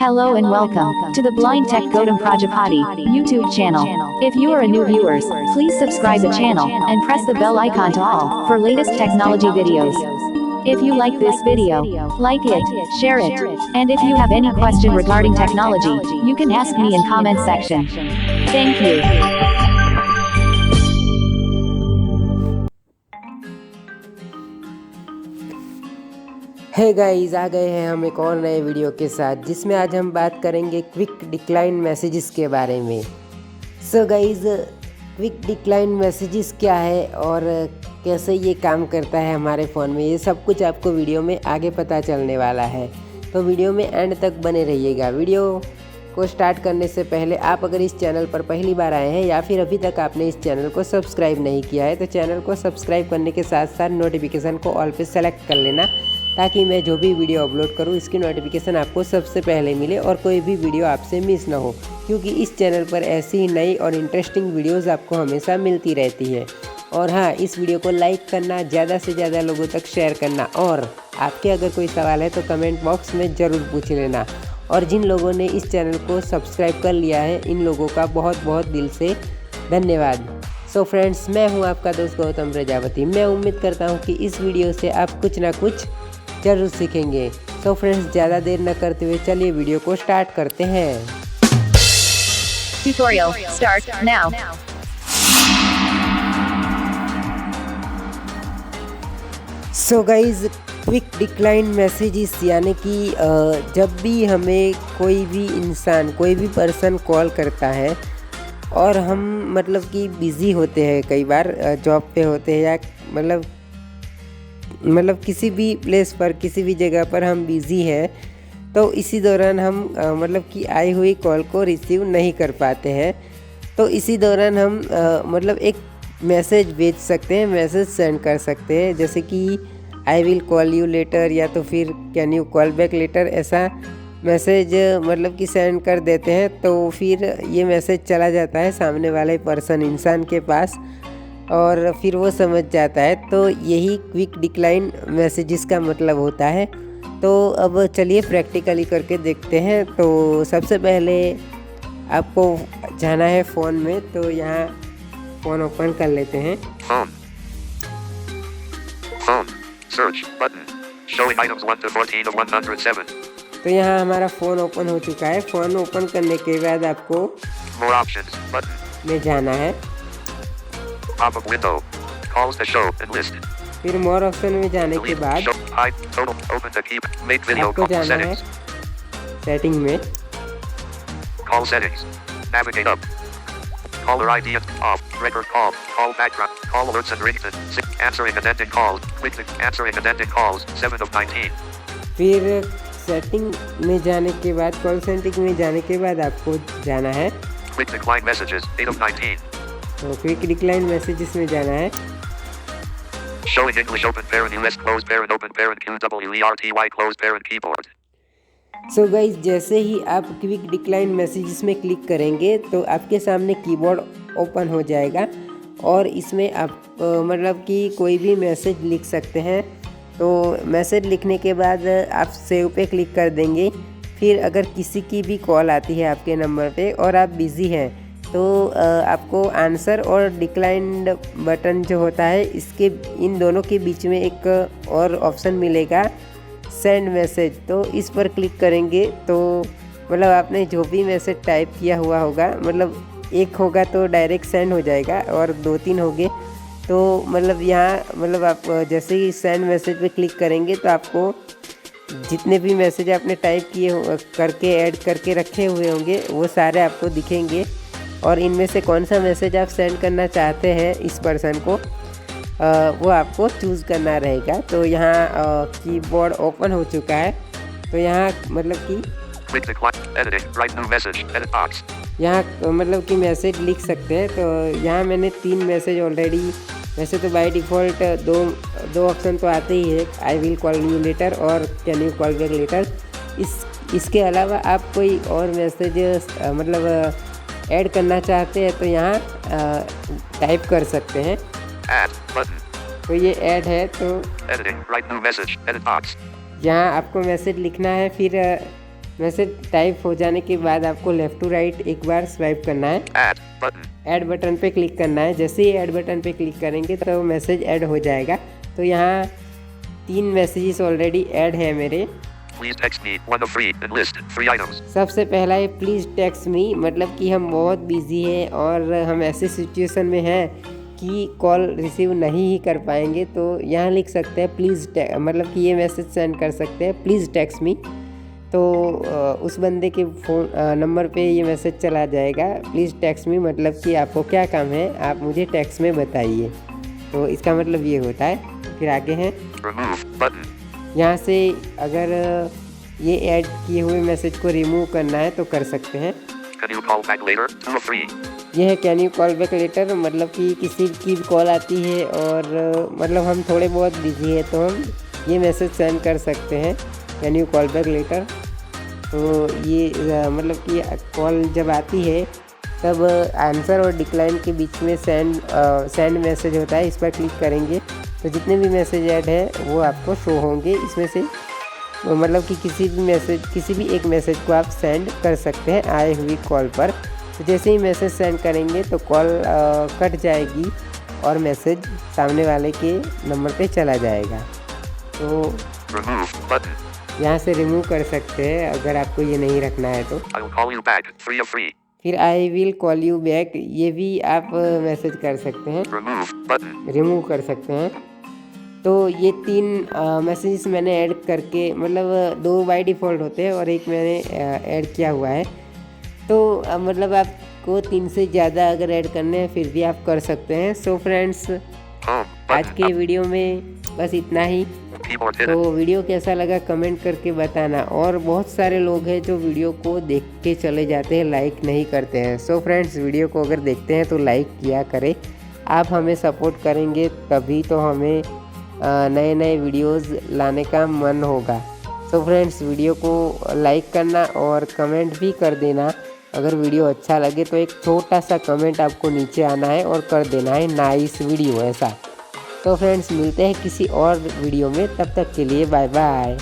Hello and welcome to the Blind Tech Gautam Prajapati YouTube channel. If you are a new viewers, please subscribe the channel and press the bell icon to all for latest technology videos. If you like this video, like it, share it, and if you have any question regarding technology, you can ask me in comment section. Thank you. Hey guys, आ गए हैं हम एक और नए video के साथ जिसमें आज हम बात करेंगे क्विक डिक्लाइन मैसेजेस के बारे में। So guys, quick decline messages क्या है और कैसे ये काम करता है हमारे फ़ोन में, ये सब कुछ आपको वीडियो में आगे पता चलने वाला है। तो वीडियो में एंड तक बने रहिएगा। वीडियो को स्टार्ट करने से पहले आप अगर इस चैनल पर पहली बार आए हैं या फिर अभी तक आपने इस चैनल को सब्सक्राइब नहीं किया है तो चैनल को सब्सक्राइब करने के साथ साथ नोटिफिकेशन को ऑल पे सेलेक्ट कर लेना, ताकि मैं जो भी वीडियो अपलोड करूं इसकी नोटिफिकेशन आपको सबसे पहले मिले और कोई भी वीडियो आपसे मिस ना हो, क्योंकि इस चैनल पर ऐसी ही नई और इंटरेस्टिंग वीडियोस आपको हमेशा मिलती रहती है। और हाँ, इस वीडियो को लाइक करना, ज़्यादा से ज़्यादा लोगों तक शेयर करना, और आपके अगर कोई सवाल है तो कमेंट बॉक्स में ज़रूर पूछ लेना। और जिन लोगों ने इस चैनल को सब्सक्राइब कर लिया है, इन लोगों का बहुत बहुत दिल से धन्यवाद। सो फ्रेंड्स, मैं हूँ आपका दोस्त गौतम प्रजापति। मैं उम्मीद करता हूँ कि इस वीडियो से आप कुछ ना कुछ जरूर सीखेंगे। सो फ्रेंड्स, ज़्यादा देर न करते हुए चलिए वीडियो को स्टार्ट करते हैं। Tutorial start now. So guys, quick decline messages यानी कि जब भी हमें कोई भी इंसान, कोई भी पर्सन कॉल करता है और हम मतलब कि बिज़ी होते हैं, कई बार जॉब पे होते हैं या मतलब किसी भी प्लेस पर, किसी भी जगह पर हम बिज़ी हैं, तो इसी दौरान हम मतलब कि आई हुई कॉल को रिसीव नहीं कर पाते हैं। तो इसी दौरान हम मतलब एक मैसेज भेज सकते हैं, मैसेज सेंड कर सकते हैं, जैसे कि आई विल कॉल यू लेटर या तो फिर can you call back letter, ऐसा मैसेज मतलब कि सेंड कर देते हैं। तो फिर ये मैसेज चला जाता है सामने वाले पर्सन, इंसान के पास, और फिर वो समझ जाता है। तो यही क्विक डिक्लाइन मैसेजेस का मतलब होता है। तो अब चलिए प्रैक्टिकली करके देखते हैं। तो सबसे पहले आपको जाना है फ़ोन में, तो यहाँ फ़ोन ओपन कर लेते हैं। Search button showing items 1 to 14 of 107. तो यहाँ हमारा फ़ोन ओपन हो चुका है। फ़ोन ओपन करने के बाद आपको More options button. में जाना है। Pop-up window. Calls to show and list. फिर मोर ऑप्शन में जाने के Delete. बाद Show. Hide. Total. Open the key. Make video आपको call जाना है settings. सेटिंग में। Call settings. Navigate up. Caller ID off. Record call. Call background. Call alerts and ringtone. Answering attended calls. Quick answering attended calls. 7 of 19. फिर setting में जाने के बाद, call setting में जाने के बाद आपको जाना है Quick decline messages. 8 of 19. तो क्विक डिक्लाइन मैसेजेस में जाना है। Showing English open parent US close parent open parent QWERTY close parent keyboard. So guys, जैसे ही आप क्विक डिक्लाइन मैसेजेस में क्लिक करेंगे तो आपके सामने कीबोर्ड ओपन हो जाएगा और इसमें आप मतलब कि कोई भी मैसेज लिख सकते हैं। तो मैसेज लिखने के बाद आप सेव पे क्लिक कर देंगे। फिर अगर किसी की भी कॉल आती है आपके नंबर पे और आप बिज़ी हैं, तो आपको आंसर और डिक्लाइंड बटन जो होता है, इसके इन दोनों के बीच में एक और ऑप्शन मिलेगा, सेंड मैसेज। तो इस पर क्लिक करेंगे तो मतलब आपने जो भी मैसेज टाइप किया हुआ होगा, मतलब एक होगा तो डायरेक्ट सेंड हो जाएगा और 2-3 होंगे तो मतलब यहाँ मतलब आप जैसे ही सेंड मैसेज पे क्लिक करेंगे तो आपको जितने भी मैसेज आपने टाइप किए करके ऐड करके रखे हुए होंगे वो सारे आपको दिखेंगे, और इनमें से कौन सा मैसेज आप सेंड करना चाहते हैं इस पर्सन को, वो आपको चूज़ करना रहेगा। तो यहाँ कीबोर्ड ओपन हो चुका है। तो यहाँ मतलब कि Quick decline. Editing. Write new message. Edit box. यहाँ मतलब कि मैसेज लिख सकते हैं। तो यहाँ मैंने 3 मैसेज ऑलरेडी, वैसे तो बाय डिफ़ॉल्ट दो ऑप्शन तो आते ही है, I will call you later और can you call back later. इसके अलावा आप कोई और मैसेज मतलब ऐड करना चाहते हैं तो यहाँ टाइप कर सकते हैं। Add button. तो ये ऐड है, तो Editing. Write new message. Edit box. यहाँ आपको मैसेज लिखना है। फिर मैसेज टाइप हो जाने के बाद आपको लेफ़्ट टू राइट एक बार स्वाइप करना है। ऐड बटन पे क्लिक करना है। जैसे ही ऐड बटन पे क्लिक करेंगे तो मैसेज ऐड हो जाएगा। तो यहाँ 3 मैसेजेस ऑलरेडी ऐड है मेरे। Please text me one of 3 and list 3 items. सबसे पहला है प्लीज़ टेक्स्ट मी, मतलब कि हम बहुत बिजी हैं और हम ऐसे सिचुएशन में हैं कि कॉल रिसीव नहीं ही कर पाएंगे। तो यहाँ लिख सकते हैं प्लीज़, मतलब कि ये मैसेज सेंड कर सकते हैं प्लीज़ टेक्स्ट मी। तो उस बंदे के फ़ोन नंबर पे ये मैसेज चला जाएगा प्लीज़ टेक्स्ट मी, मतलब कि आपको क्या काम है आप मुझे टेक्स्ट में बताइए। तो इसका मतलब ये होता है। फिर आगे हैं Remove button. यहाँ से अगर ये ऐड किए हुए मैसेज को रिमूव करना है तो कर सकते हैं। Can you call back later? 2 of 3. यह है can you call back letter, मतलब कि किसी की कॉल आती है और मतलब हम थोड़े बहुत बिजी है तो हम ये मैसेज सेंड कर सकते हैं can you call back letter. तो ये मतलब कि कॉल जब आती है तब आंसर और डिक्लाइन के बीच में सेंड मैसेज होता है। इस पर क्लिक करेंगे तो जितने भी मैसेज ऐड है वो आपको शो होंगे। इसमें से मतलब कि किसी भी एक मैसेज को आप सेंड कर सकते हैं आए हुई कॉल पर। तो जैसे ही मैसेज सेंड करेंगे तो कॉल कट जाएगी और मैसेज सामने वाले के नंबर पे चला जाएगा। तो Remove button. यहाँ से रिमूव कर सकते हैं अगर आपको ये नहीं रखना है तो। I will call you back 3 of 3. फिर आई विल कॉल यू बैक, ये भी आप मैसेज कर सकते हैं, Remove button. रिमूव कर सकते हैं। तो ये 3 मैसेजेस मैंने ऐड करके, मतलब 2 बाय डिफ़ॉल्ट होते हैं और एक मैंने ऐड किया हुआ है। तो मतलब आपको 3 से ज़्यादा अगर ऐड करने हैं फिर भी आप कर सकते हैं। सो फ्रेंड्स, Home आज button. के वीडियो में बस इतना ही। Keyboard तो hidden. वीडियो कैसा लगा कमेंट करके बताना। और बहुत सारे लोग हैं जो वीडियो को देख के चले जाते हैं, लाइक नहीं करते हैं। सो फ्रेंड्स, वीडियो को अगर देखते हैं तो लाइक किया करें। आप हमें सपोर्ट करेंगे तभी तो हमें नए नए वीडियोस लाने का मन होगा। सो फ्रेंड्स, वीडियो को लाइक करना और कमेंट भी कर देना। अगर वीडियो अच्छा लगे तो एक छोटा सा कमेंट आपको नीचे आना है और कर देना है नाइस वीडियो ऐसा। तो फ्रेंड्स, मिलते हैं किसी और वीडियो में, तब तक के लिए बाय बाय।